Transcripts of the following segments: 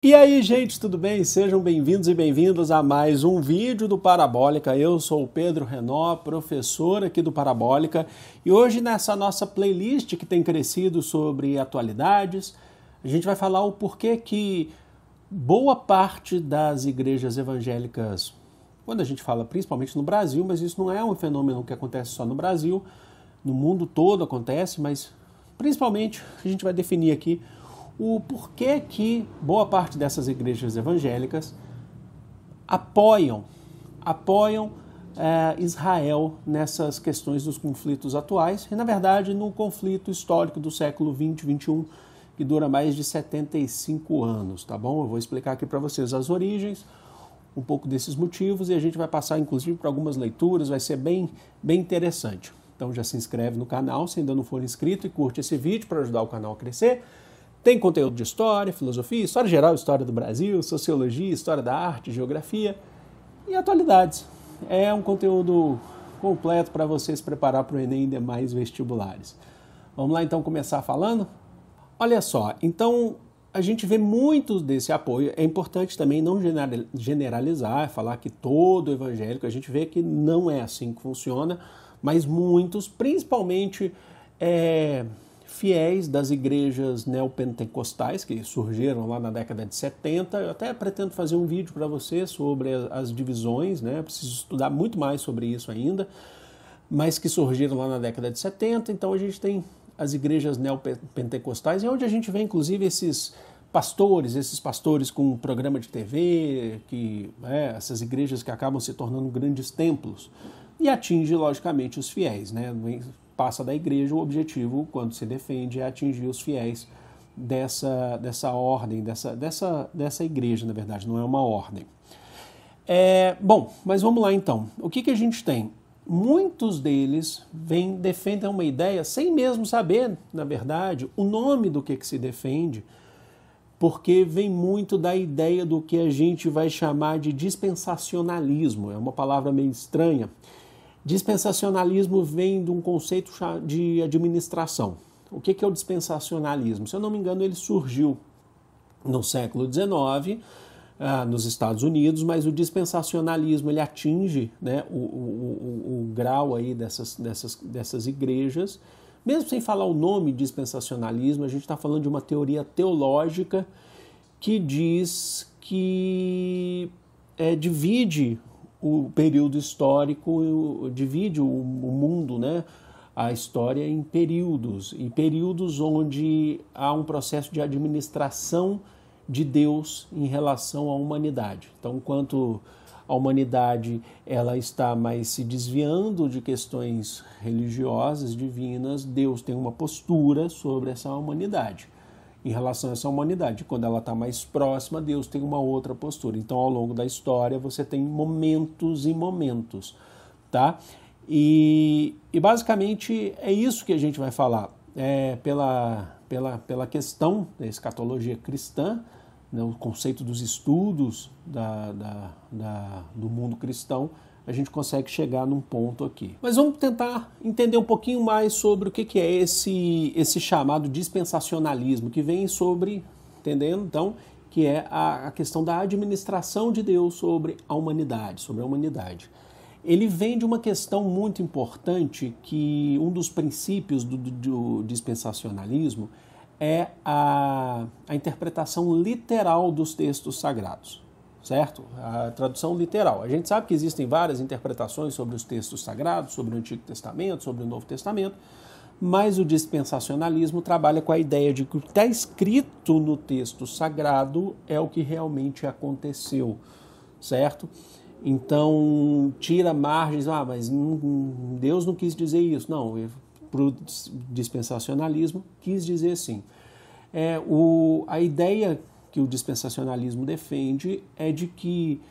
E aí, gente, tudo bem? Sejam bem-vindos e bem-vindas a mais um vídeo do Parabólica. Eu sou o Pedro Renó, professor aqui do Parabólica, e hoje nessa nossa playlist que tem crescido sobre atualidades, a gente vai falar o porquê que boa parte das igrejas evangélicas, quando a gente fala principalmente no Brasil, mas isso não é um fenômeno que acontece só no Brasil, no mundo todo acontece, mas principalmente a gente vai definir aqui o porquê que boa parte dessas igrejas evangélicas apoiam Israel nessas questões dos conflitos atuais e, na verdade, no conflito histórico do século 20 e 21, que dura mais de 75 anos, tá bom? Eu vou explicar aqui para vocês as origens, um pouco desses motivos, e a gente vai passar, inclusive, por algumas leituras, vai ser bem interessante. Então já se inscreve no canal, se ainda não for inscrito, e curte esse vídeo para ajudar o canal a crescer. Tem conteúdo de história, filosofia, história geral, história do Brasil, sociologia, história da arte, geografia e atualidades. É um conteúdo completo para você se preparar para o Enem e demais vestibulares. Vamos lá então começar falando? Olha só, então a gente vê muito desse apoio. É importante também não generalizar, falar que todo evangélico, a gente vê que não é assim que funciona, mas muitos, principalmente fiéis das igrejas neopentecostais que surgiram lá na década de 70. Eu até pretendo fazer um vídeo para você sobre as divisões, né? Eu preciso estudar muito mais sobre isso ainda, mas que surgiram lá na década de 70. Então a gente tem as igrejas neopentecostais, onde a gente vê inclusive esses pastores com um programa de TV, essas igrejas que acabam se tornando grandes templos, e atinge logicamente os fiéis, né? Passa da igreja, o objetivo, quando se defende, é atingir os fiéis dessa ordem, dessa igreja, na verdade, não é uma ordem. Bom, mas vamos lá então. O que a gente tem? Muitos deles defendem uma ideia sem mesmo saber, na verdade, o nome do que se defende, porque vem muito da ideia do que a gente vai chamar de dispensacionalismo. É uma palavra meio estranha. Dispensacionalismo vem de um conceito de administração. O que é o dispensacionalismo? Se eu não me engano, ele surgiu no século XIX, nos Estados Unidos, mas o dispensacionalismo ele atinge, né, o grau aí dessas igrejas. Mesmo sem falar o nome dispensacionalismo, a gente está falando de uma teoria teológica que diz que divide o período histórico, divide o mundo, né, a história em períodos, e períodos onde há um processo de administração de Deus em relação à humanidade. Então, enquanto a humanidade ela está mais se desviando de questões religiosas, divinas, Deus tem uma postura sobre essa humanidade. Em relação a essa humanidade, quando ela está mais próxima, Deus tem uma outra postura. Então, ao longo da história, você tem momentos e momentos, tá? E basicamente é isso que a gente vai falar. Pela questão da escatologia cristã, né, o conceito dos estudos do mundo cristão, a gente consegue chegar num ponto aqui. Mas vamos tentar entender um pouquinho mais sobre o que é esse chamado dispensacionalismo, que vem sobre, entendendo então, que é a questão da administração de Deus sobre a humanidade, Ele vem de uma questão muito importante, que um dos princípios do dispensacionalismo é a interpretação literal dos textos sagrados. Certo? A tradução literal. A gente sabe que existem várias interpretações sobre os textos sagrados, sobre o Antigo Testamento, sobre o Novo Testamento, mas o dispensacionalismo trabalha com a ideia de que o que está escrito no texto sagrado é o que realmente aconteceu, certo? Então, tira margens, mas Deus não quis dizer isso. Não, para o dispensacionalismo quis dizer sim. A ideia que o dispensacionalismo defende é de que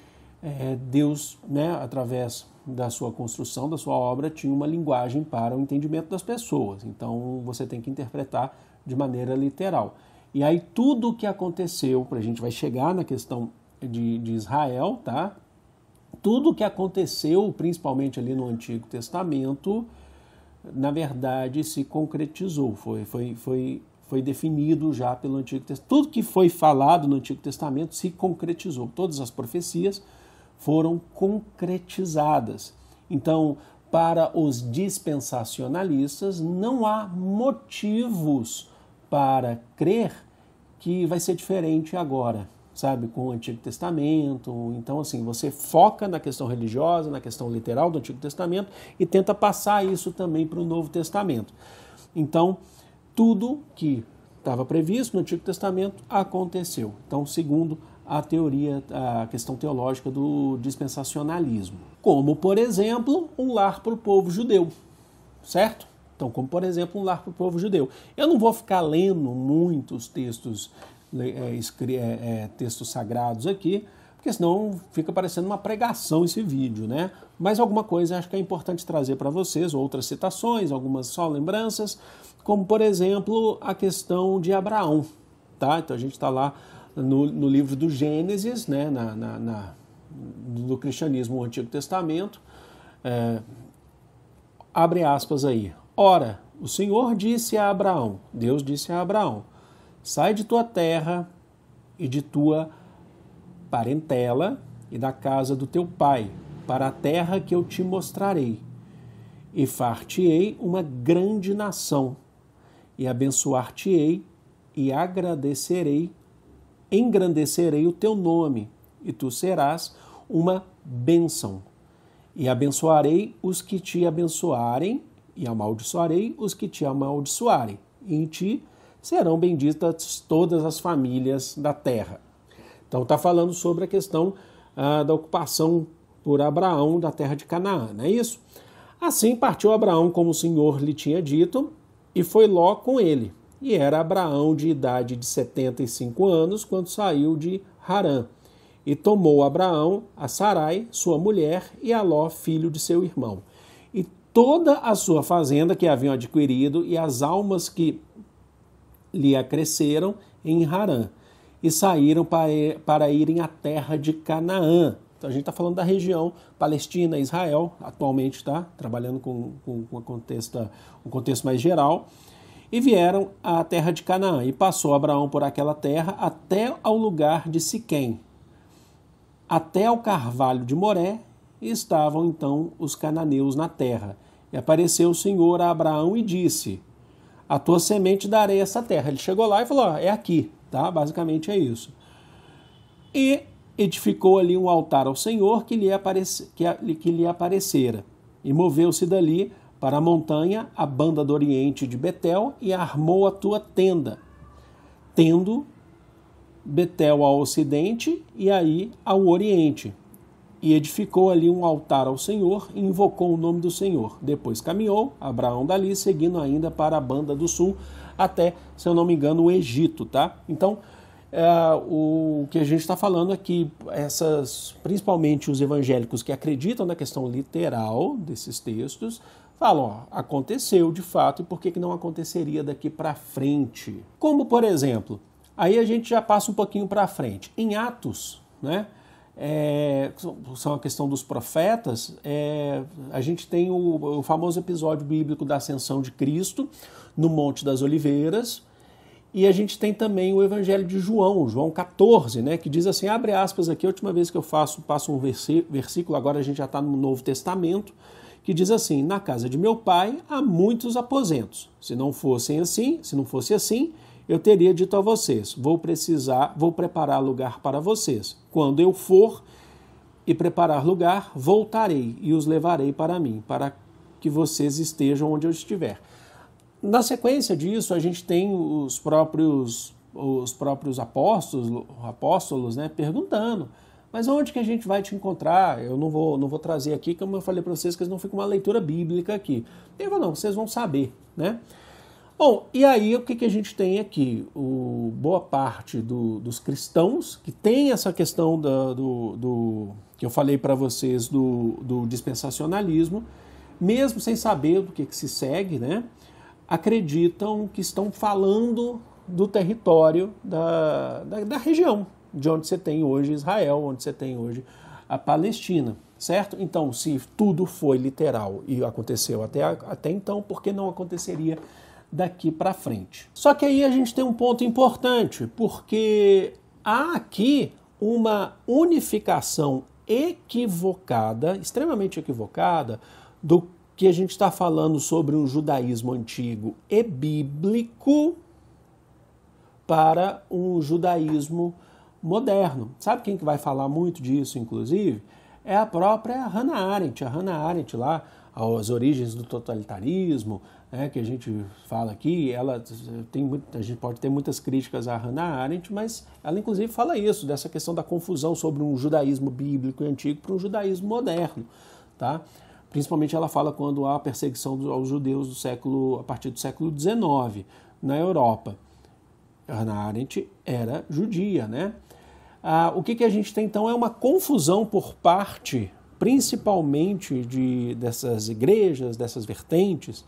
Deus, né, através da sua construção, da sua obra, tinha uma linguagem para o entendimento das pessoas. Então, você tem que interpretar de maneira literal. E aí, tudo o que aconteceu, a gente vai chegar na questão de Israel, tá? Tudo o que aconteceu, principalmente ali no Antigo Testamento, na verdade, se concretizou, foi foi definido já pelo Antigo Testamento. Tudo que foi falado no Antigo Testamento se concretizou. Todas as profecias foram concretizadas. Então, para os dispensacionalistas, não há motivos para crer que vai ser diferente agora, sabe, com o Antigo Testamento. Então, assim, você foca na questão religiosa, na questão literal do Antigo Testamento e tenta passar isso também para o Novo Testamento. Então, tudo que estava previsto no Antigo Testamento aconteceu. Então, segundo a teoria, a questão teológica do dispensacionalismo. Como, por exemplo, um lar para o povo judeu, certo? Então, como, por exemplo, um lar para o povo judeu. Eu não vou ficar lendo muitos textos, textos sagrados aqui, porque senão fica parecendo uma pregação esse vídeo, né? Mas alguma coisa acho que é importante trazer para vocês, outras citações, algumas só lembranças, como, por exemplo, a questão de Abraão, tá? Então, a gente está lá no livro do Gênesis, né? Do cristianismo, o Antigo Testamento, abre aspas aí. Ora, o Senhor disse a Abraão, Deus disse a Abraão, sai de tua terra e de tua parentela e da casa do teu pai, para a terra que eu te mostrarei, e far-te-ei uma grande nação, e abençoar-te-ei, e engrandecerei o teu nome, e tu serás uma bênção. E abençoarei os que te abençoarem, e amaldiçoarei os que te amaldiçoarem. E em ti serão benditas todas as famílias da terra. Então está falando sobre a questão da ocupação por Abraão da terra de Canaã, não é isso? Assim partiu Abraão como o Senhor lhe tinha dito, e foi Ló com ele. E era Abraão de idade de 75 anos quando saiu de Harã. E tomou Abraão a Sarai, sua mulher, e a Ló, filho de seu irmão. E toda a sua fazenda que haviam adquirido, e as almas que lhe acresceram em Harã. E saíram para irem à terra de Canaã. Então a gente está falando da região Palestina, Israel, atualmente está trabalhando com um contexto mais geral. E vieram à terra de Canaã. E passou Abraão por aquela terra até ao lugar de Siquém, até ao carvalho de Moré, e estavam então os cananeus na terra. E apareceu o Senhor a Abraão e disse, a tua semente darei essa terra. Ele chegou lá e falou, é aqui, tá? Basicamente é isso. E edificou ali um altar ao Senhor que lhe aparecera. E moveu-se dali para a montanha, a banda do oriente de Betel, e armou a tua tenda, tendo Betel ao ocidente e aí ao oriente. E edificou ali um altar ao Senhor e invocou o nome do Senhor. Depois caminhou Abraão dali, seguindo ainda para a banda do sul, até, se eu não me engano, o Egito, tá? Então, o que a gente está falando é que principalmente os evangélicos que acreditam na questão literal desses textos, falam, ó, aconteceu de fato, e por que não aconteceria daqui para frente? Como, por exemplo, aí a gente já passa um pouquinho para frente. Em Atos, né? São a questão dos profetas, a gente tem o famoso episódio bíblico da ascensão de Cristo no Monte das Oliveiras, e a gente tem também o Evangelho de João 14, né, que diz assim, abre aspas aqui, a última vez que eu passo um versículo, agora a gente já está no Novo Testamento, que diz assim, na casa de meu pai há muitos aposentos, se não fosse assim, eu teria dito a vocês, vou preparar lugar para vocês. Quando eu for e preparar lugar, voltarei e os levarei para mim, para que vocês estejam onde eu estiver. Na sequência disso, a gente tem os próprios apóstolos, né, perguntando, mas onde que a gente vai te encontrar? Eu não vou trazer aqui, como eu falei para vocês, que não fica uma leitura bíblica aqui. Eu falo, não, vocês vão saber, né? Bom, e aí o que a gente tem aqui? Boa parte dos cristãos que tem essa questão que eu falei para vocês do dispensacionalismo, mesmo sem saber do que se segue, né, acreditam que estão falando do território da região, de onde você tem hoje Israel, onde você tem hoje a Palestina, certo? Então, se tudo foi literal e aconteceu até então, por que não aconteceria daqui para frente. Só que aí a gente tem um ponto importante, porque há aqui uma unificação equivocada, extremamente equivocada, do que a gente está falando sobre um judaísmo antigo e bíblico para um judaísmo moderno. Sabe quem que vai falar muito disso, inclusive? É a própria Hannah Arendt. A Hannah Arendt lá, as origens do totalitarismo, né, que a gente fala aqui, a gente pode ter muitas críticas à Hannah Arendt, mas ela inclusive fala isso, dessa questão da confusão sobre um judaísmo bíblico e antigo para um judaísmo moderno, tá? Principalmente ela fala quando há perseguição aos judeus a partir do século XIX na Europa. A Hannah Arendt era judia, né? O que a gente tem então é uma confusão por parte, principalmente dessas igrejas, dessas vertentes,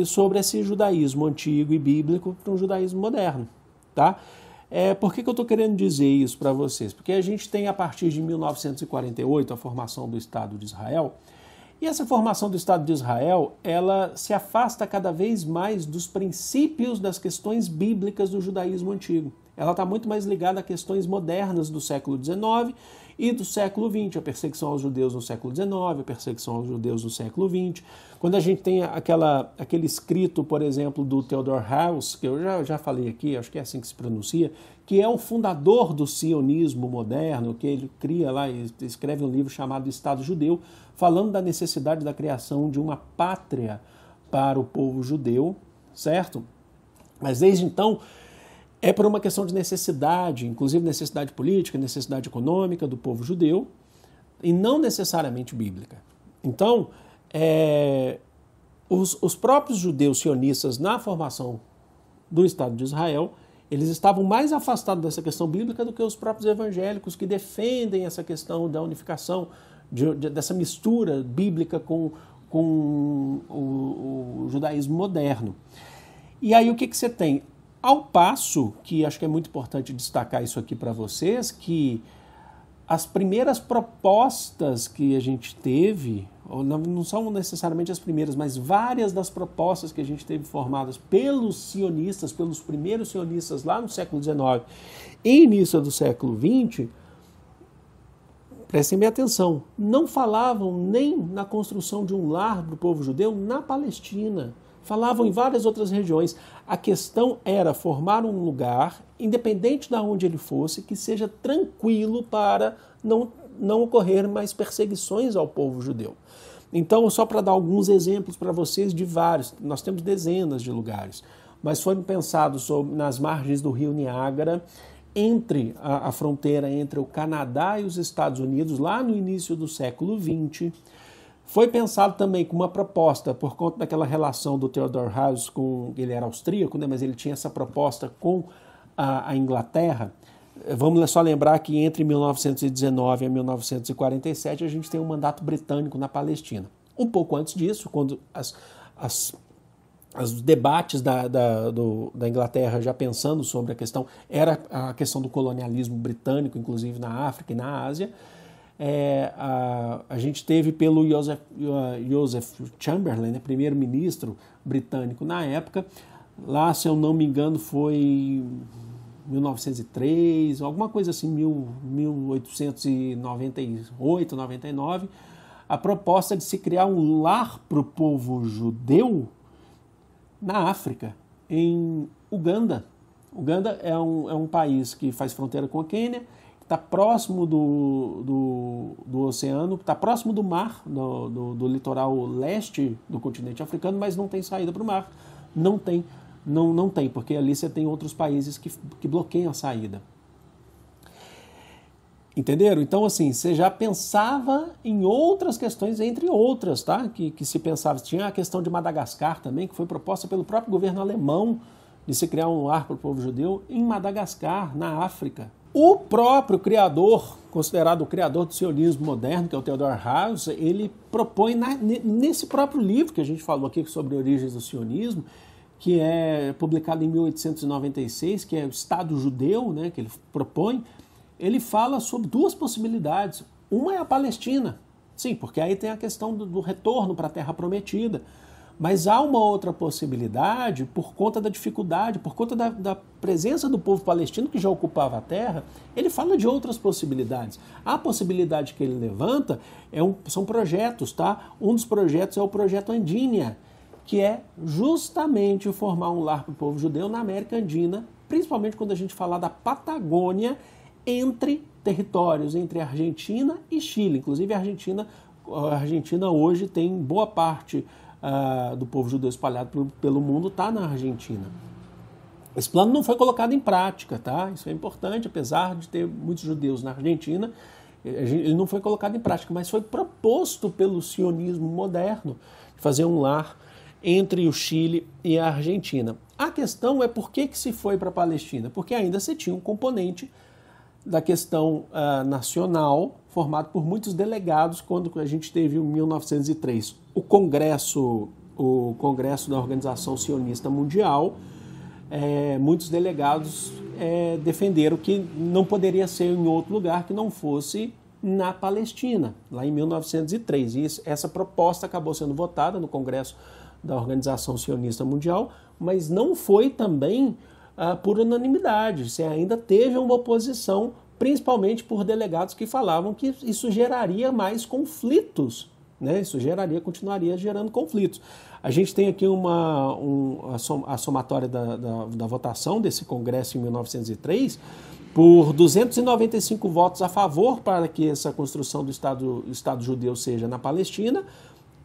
sobre esse judaísmo antigo e bíblico para um judaísmo moderno, tá? Por que eu estou querendo dizer isso para vocês? Porque a gente tem, a partir de 1948, a formação do Estado de Israel, e essa formação do Estado de Israel, ela se afasta cada vez mais dos princípios das questões bíblicas do judaísmo antigo. Ela está muito mais ligada a questões modernas do século XIX e do século XX, a perseguição aos judeus no século XIX, a perseguição aos judeus no século XX. Quando a gente tem aquele escrito, por exemplo, do Theodor Herzl, que eu já falei aqui, acho que é assim que se pronuncia, que é o fundador do sionismo moderno, que ele cria lá e escreve um livro chamado Estado Judeu, falando da necessidade da criação de uma pátria para o povo judeu, certo? Mas desde então é por uma questão de necessidade, inclusive necessidade política, necessidade econômica do povo judeu, e não necessariamente bíblica. Então, os próprios judeus sionistas na formação do Estado de Israel, eles estavam mais afastados dessa questão bíblica do que os próprios evangélicos que defendem essa questão da unificação, dessa mistura bíblica com o judaísmo moderno. E aí o que você tem? Ao passo que, acho que é muito importante destacar isso aqui para vocês, que as primeiras propostas que a gente teve, não são necessariamente as primeiras, mas várias das propostas que a gente teve formadas pelos sionistas, pelos primeiros sionistas lá no século XIX e início do século XX, prestem bem atenção, não falavam nem na construção de um lar para o povo judeu na Palestina. Falavam em várias outras regiões. A questão era formar um lugar, independente de onde ele fosse, que seja tranquilo para não ocorrer mais perseguições ao povo judeu. Então, só para dar alguns exemplos para vocês de vários, nós temos dezenas de lugares, mas foi pensado nas margens do rio Niágara, entre a fronteira entre o Canadá e os Estados Unidos, lá no início do século XX. Foi pensado também com uma proposta, por conta daquela relação do Theodor Herzl ele era austríaco, né, mas ele tinha essa proposta com a Inglaterra. Vamos só lembrar que entre 1919 e 1947 a gente tem um mandato britânico na Palestina. Um pouco antes disso, quando os debates da Inglaterra já pensando sobre a questão, era a questão do colonialismo britânico, inclusive na África e na Ásia. A gente teve pelo Joseph Chamberlain, né, primeiro-ministro britânico na época, lá, se eu não me engano, foi 1903, alguma coisa assim, 1898, 99, a proposta de se criar um lar para o povo judeu na África, em Uganda. Uganda é um país que faz fronteira com a Quênia, está próximo do oceano, está próximo do mar, do litoral leste do continente africano, mas não tem saída para o mar. Não tem, porque ali você tem outros países que bloqueiam a saída. Entenderam? Então, assim, você já pensava em outras questões, entre outras, tá? Que se pensava. Tinha a questão de Madagascar também, que foi proposta pelo próprio governo alemão, de se criar um lar para o povo judeu em Madagascar, na África. O próprio criador, considerado o criador do sionismo moderno, que é o Theodor Herzl, ele propõe nesse próprio livro que a gente falou aqui sobre origens do sionismo, que é publicado em 1896, que é o Estado Judeu, né, que ele propõe, ele fala sobre duas possibilidades. Uma é a Palestina, sim, porque aí tem a questão do retorno para a Terra Prometida, Mas há uma outra possibilidade por conta da dificuldade, por conta da presença do povo palestino que já ocupava a terra. Ele fala de outras possibilidades. A possibilidade que ele levanta são projetos, tá? Um dos projetos é o projeto Andínia, que é justamente formar um lar para o povo judeu na América Andina, principalmente quando a gente falar da Patagônia, entre territórios, entre Argentina e Chile. Inclusive a Argentina hoje tem boa parte do povo judeu espalhado pelo mundo está na Argentina. Esse plano não foi colocado em prática, tá? Isso é importante, apesar de ter muitos judeus na Argentina, ele não foi colocado em prática, mas foi proposto pelo sionismo moderno fazer um lar entre o Chile e a Argentina. A questão é por que se foi para a Palestina? Porque ainda se tinha um componente da questão nacional, formado por muitos delegados, quando a gente teve em 1903 o Congresso da Organização Sionista Mundial. Muitos delegados defenderam que não poderia ser em outro lugar que não fosse na Palestina, lá em 1903. E essa proposta acabou sendo votada no Congresso da Organização Sionista Mundial, mas não foi também por unanimidade. Você ainda teve uma oposição, principalmente por delegados que falavam que isso geraria mais conflitos, né? Continuaria gerando conflitos. A gente tem aqui a somatória da votação desse congresso em 1903, por 295 votos a favor para que essa construção do Estado judeu seja na Palestina,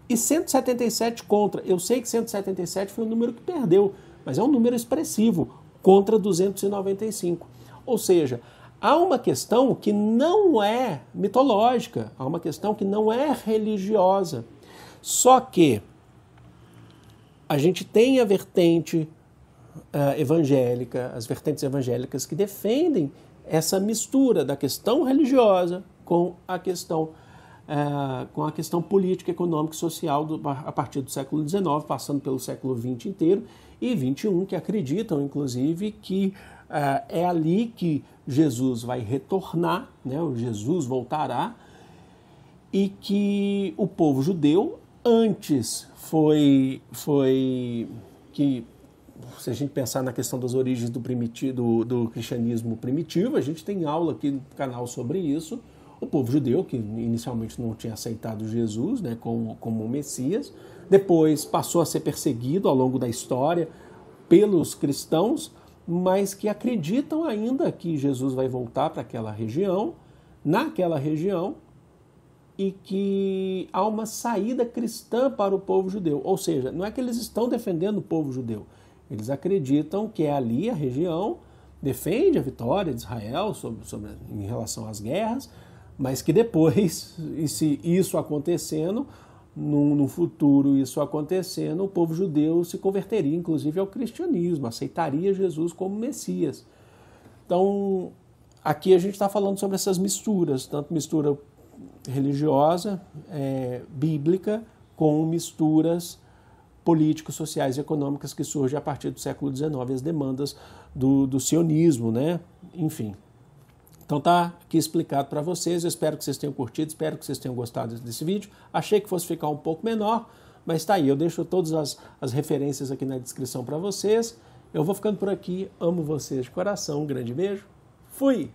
e 177 contra. Eu sei que 177 foi o número que perdeu, mas é um número expressivo, contra 295. Ou seja, há uma questão que não é mitológica, há uma questão que não é religiosa. Só que a gente tem a vertente evangélica, as vertentes evangélicas que defendem essa mistura da questão religiosa com a questão política, econômica e social a partir do século XIX, passando pelo século XX inteiro e XXI, que acreditam, inclusive, que é ali que Jesus vai retornar, né? O Jesus voltará, e que o povo judeu antes que, se a gente pensar na questão das origens do cristianismo primitivo, a gente tem aula aqui no canal sobre isso. O povo judeu, que inicialmente não tinha aceitado Jesus, né, como Messias, depois passou a ser perseguido ao longo da história pelos cristãos, mas que acreditam ainda que Jesus vai voltar para naquela região, e que há uma saída cristã para o povo judeu. Ou seja, não é que eles estão defendendo o povo judeu, eles acreditam que é ali a região, defende a vitória de Israel em relação às guerras, mas que depois, e se isso acontecendo, no futuro isso acontecendo, o povo judeu se converteria inclusive ao cristianismo, aceitaria Jesus como Messias. Então, aqui a gente está falando sobre essas misturas, tanto mistura religiosa, bíblica, com misturas políticos, sociais e econômicas que surgem a partir do século XIX, as demandas do sionismo, né? Enfim. Então tá aqui explicado para vocês, eu espero que vocês tenham curtido, espero que vocês tenham gostado desse vídeo. Achei que fosse ficar um pouco menor, mas tá aí, eu deixo todas as referências aqui na descrição para vocês. Eu vou ficando por aqui, amo vocês de coração, um grande beijo, fui!